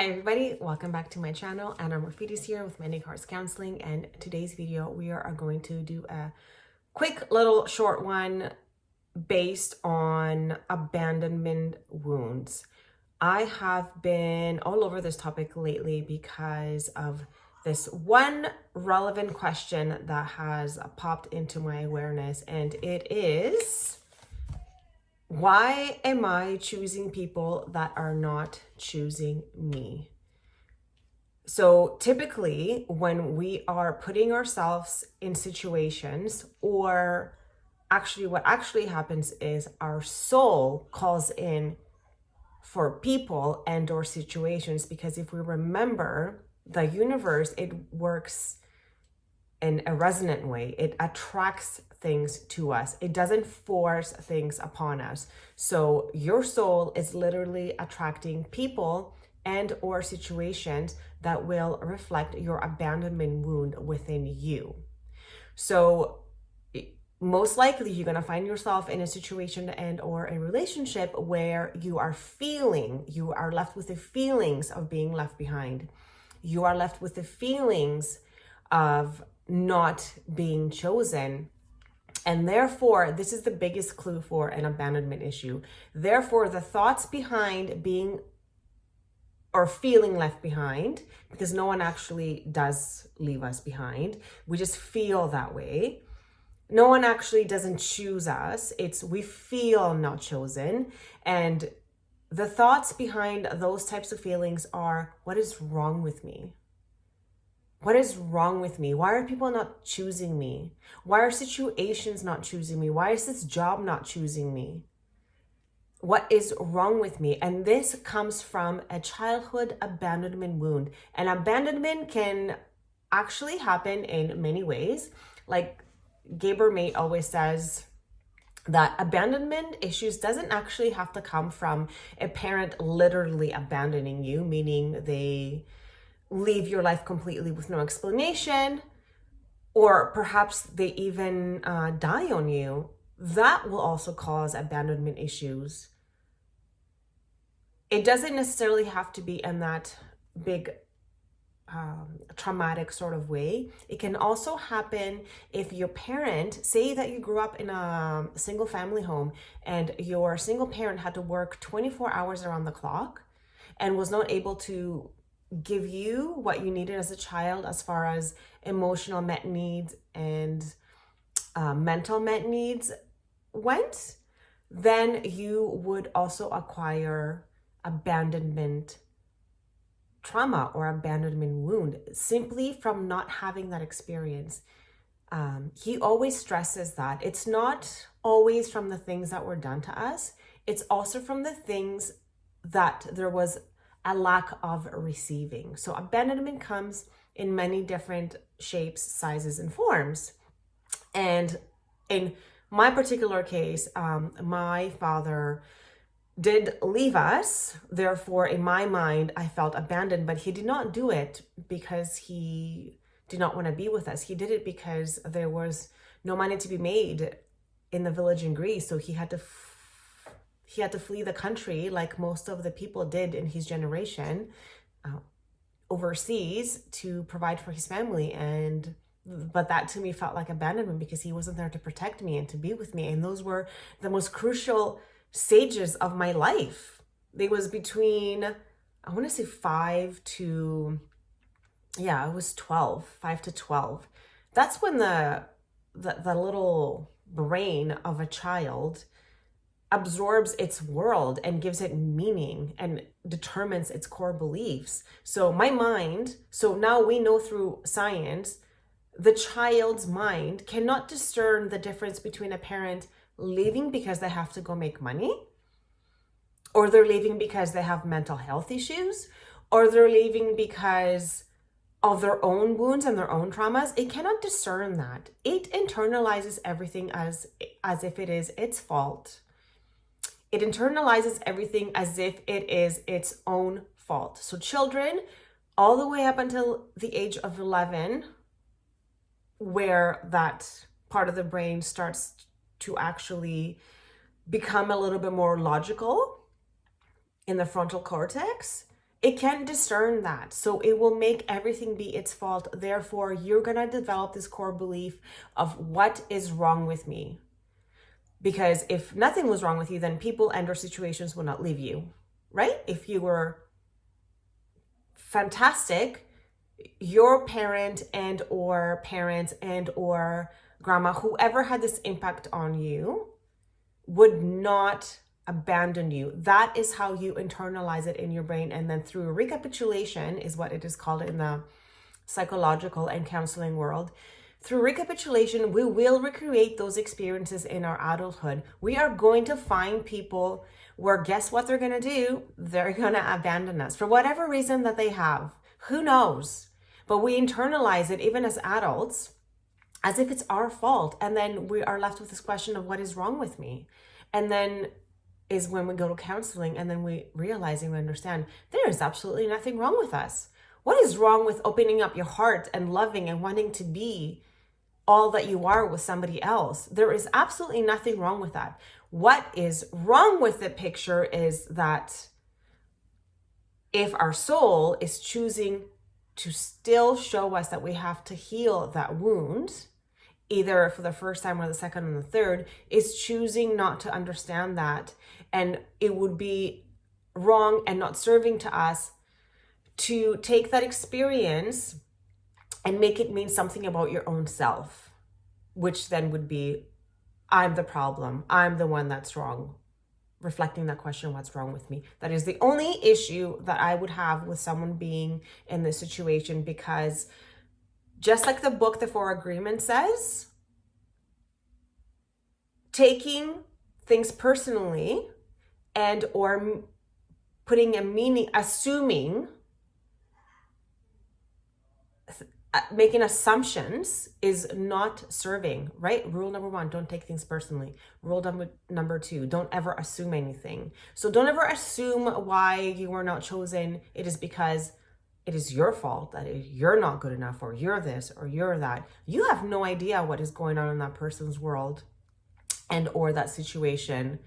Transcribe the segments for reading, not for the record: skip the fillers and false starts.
Hi everybody, welcome back to my channel. Annamorfidis here with Many Cards Counseling, and today's video we are going to do a quick little short one based on abandonment wounds. I have been all over this topic lately because of this one relevant question that has popped into my awareness, and it is, why am I choosing people that are not choosing me? So typically when we are putting ourselves in situations, or actually what actually happens is our soul calls in for people and or situations, because if we remember, the universe, it works in a resonant way. It attracts things to us. It doesn't force things upon us. So your soul is literally attracting people and or situations that will reflect your abandonment wound within you. So most likely you're going to find yourself in a situation and or a relationship where you are left with the feelings of being left behind. You are left with the feelings of not being chosen. And therefore, this is the biggest clue for an abandonment issue. Therefore, the thoughts behind being or feeling left behind, because no one actually does leave us behind. We just feel that way. No one actually doesn't choose us. We feel not chosen. And the thoughts behind those types of feelings are, what is wrong with me? What is wrong with me? Why are people not choosing me? Why are situations not choosing me? Why is this job not choosing me? What is wrong with me? And this comes from a childhood abandonment wound. And abandonment can actually happen in many ways. Like Gaber Mate always says, that abandonment issues doesn't actually have to come from a parent literally abandoning you, meaning they leave your life completely with no explanation, or perhaps they even die on you. That will also cause abandonment issues. It doesn't necessarily have to be in that big traumatic sort of way. It can also happen if your parent, say that you grew up in a single family home and your single parent had to work 24 hours around the clock and was not able to give you what you needed as a child as far as emotional met needs and mental met needs went, then you would also acquire abandonment trauma or abandonment wound simply from not having that experience. He always stresses that it's not always from the things that were done to us. It's also from the things that there was a lack of receiving. So abandonment comes in many different shapes, sizes, and forms. And in my particular case, my father did leave us. Therefore, in my mind, I felt abandoned, but he did not do it because he did not want to be with us. He did it because there was no money to be made in the village in Greece. So he had to flee the country, like most of the people did in his generation, overseas to provide for his family. But that to me felt like abandonment because he wasn't there to protect me and to be with me. And those were the most crucial stages of my life. They was between, I want to say 5 to 12. That's when the little brain of a child absorbs its world and gives it meaning and determines its core beliefs. So my mind, so now we know through science, the child's mind cannot discern the difference between a parent leaving because they have to go make money, or they're leaving because they have mental health issues, or they're leaving because of their own wounds and their own traumas. It cannot discern that. It internalizes everything as if it is its fault. It internalizes everything as if it is its own fault. So children, all the way up until the age of 11, where that part of the brain starts to actually become a little bit more logical in the frontal cortex, It can discern that. So it will make everything be its fault. Therefore, you're going to develop this core belief of what is wrong with me. Because if nothing was wrong with you, then people and or situations will not leave you, right? If you were fantastic, your parent and or parents and or grandma, whoever had this impact on you, would not abandon you. That is how you internalize it in your brain. And then through recapitulation is what it is called in the psychological and counseling world. Through recapitulation, we will recreate those experiences in our adulthood. We are going to find people where, guess what they're going to do? They're going to abandon us for whatever reason that they have. Who knows? But we internalize it even as adults as if it's our fault. And then we are left with this question of what is wrong with me? And then is when we go to counseling and then we realize and we understand there is absolutely nothing wrong with us. What is wrong with opening up your heart and loving and wanting to be all that you are with somebody else? There is absolutely nothing wrong with that. What is wrong with the picture is that if our soul is choosing to still show us that we have to heal that wound, either for the first time or the second and the third, is choosing not to understand that. And it would be wrong and not serving to us to take that experience and make it mean something about your own self, which then would be, I'm the problem. I'm the one that's wrong. Reflecting that question, what's wrong with me? That is the only issue that I would have with someone being in this situation, because just like the book, The Four Agreements says, taking things personally and or putting a meaning, assuming, making assumptions is not serving, right? Rule number 1, don't take things personally. Rule number 2, don't ever assume anything. So don't ever assume why you were not chosen. It is because it is your fault, that you're not good enough, or you're this, or you're that. You have no idea what is going on in that person's world and or that situation.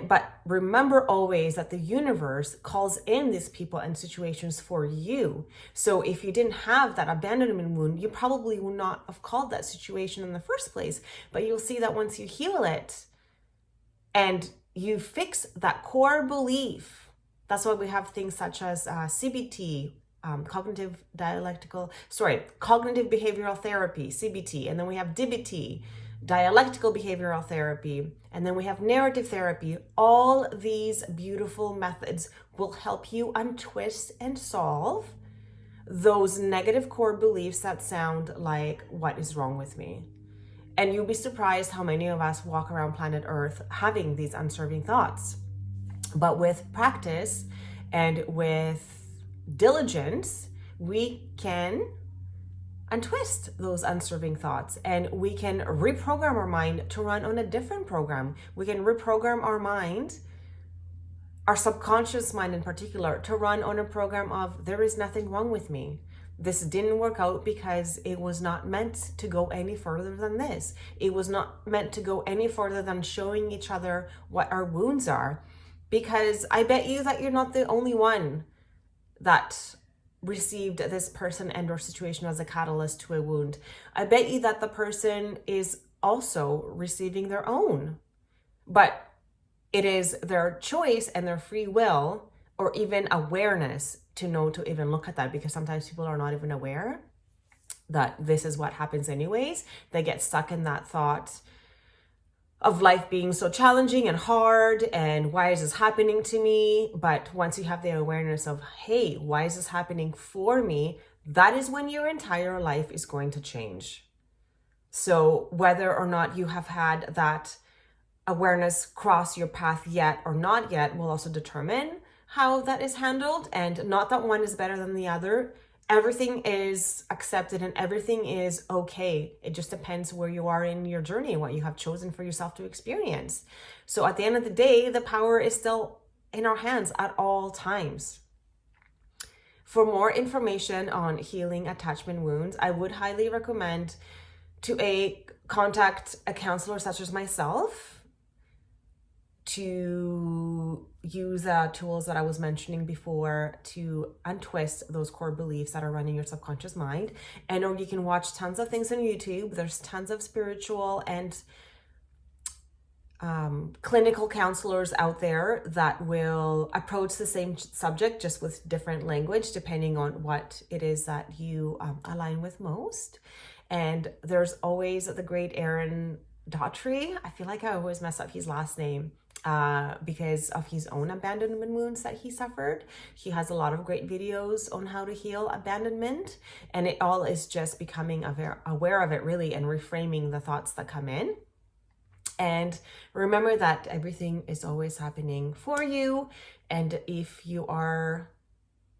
But remember always that the universe calls in these people and situations for you. So if you didn't have that abandonment wound, you probably would not have called that situation in the first place. But you'll see that once you heal it and you fix that core belief, that's why we have things such as CBT, cognitive behavioral therapy, CBT, and then we have DBT, dialectical behavioral therapy, and then we have narrative therapy. All these beautiful methods will help you untwist and solve those negative core beliefs that sound like, what is wrong with me? And you'll be surprised how many of us walk around planet Earth having these unserving thoughts. But with practice and with diligence, we can untwist those unserving thoughts, and we can reprogram our mind to run on a different program. We can reprogram our mind, our subconscious mind in particular, to run on a program of, there is nothing wrong with me. This didn't work out because it was not meant to go any further than this. It was not meant to go any further than showing each other what our wounds are. Because I bet you that you're not the only one that received this person and or situation as a catalyst to a wound. I bet you that the person is also receiving their own, but it is their choice and their free will, or even awareness, to know to even look at that, because sometimes people are not even aware that this is what happens anyways. They get stuck in that thought of life being so challenging and hard, and why is this happening to me? But once you have the awareness of, hey, why is this happening for me? That is when your entire life is going to change. So whether or not you have had that awareness cross your path yet or not yet will also determine how that is handled. And not that one is better than the other. Everything is accepted and everything is okay. It just depends where you are in your journey, what you have chosen for yourself to experience. So at the end of the day, the power is still in our hands at all times. For more information on healing attachment wounds, I would highly recommend to contact a counselor such as myself to use tools that I was mentioning before to untwist those core beliefs that are running your subconscious mind. And or you can watch tons of things on YouTube. There's tons of spiritual and clinical counselors out there that will approach the same subject just with different language depending on what it is that you align with most. And there's always the great Aaron Daughtry. I feel like I always mess up his last name because of his own abandonment wounds that he suffered. He has a lot of great videos on how to heal abandonment, and it all is just becoming aware of it really and reframing the thoughts that come in. And remember that everything is always happening for you. And if you are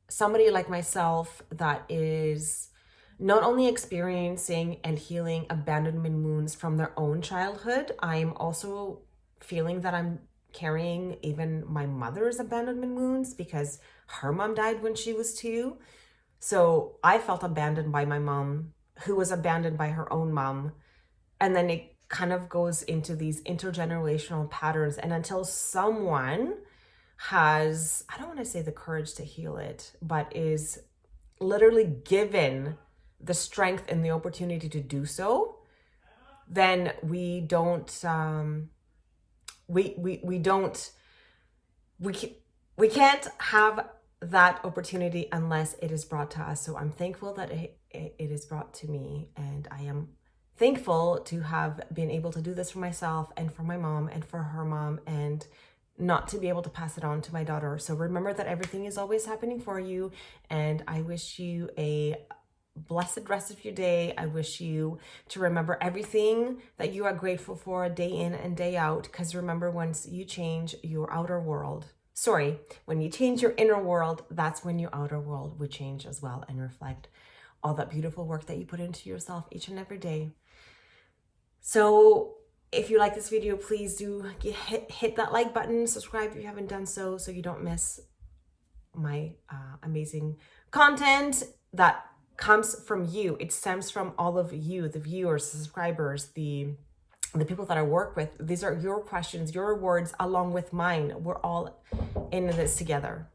somebody like myself that is not only experiencing and healing abandonment wounds from their own childhood, I'm also feeling that I'm carrying even my mother's abandonment wounds because her mom died when she was 2. So I felt abandoned by my mom, who was abandoned by her own mom. And then it kind of goes into these intergenerational patterns. And until someone has, I don't want to say the courage to heal it, but is literally given the strength and the opportunity to do so, then we don't, we can't have that opportunity unless it is brought to us. So I'm thankful that it is brought to me, and I am thankful to have been able to do this for myself and for my mom and for her mom, and not to be able to pass it on to my daughter. So remember that everything is always happening for you, and I wish you a blessed rest of your day. I wish you to remember everything that you are grateful for day in and day out, because remember, once you change your outer world, when you change your inner world, that's when your outer world would change as well and reflect all that beautiful work that you put into yourself each and every day. So if you like this video, please do hit that like button, subscribe if you haven't done so you don't miss my amazing content that comes from you. It stems from all of you, the viewers, the subscribers, the people that I work with. These are your questions, your words, along with mine. We're all in this together.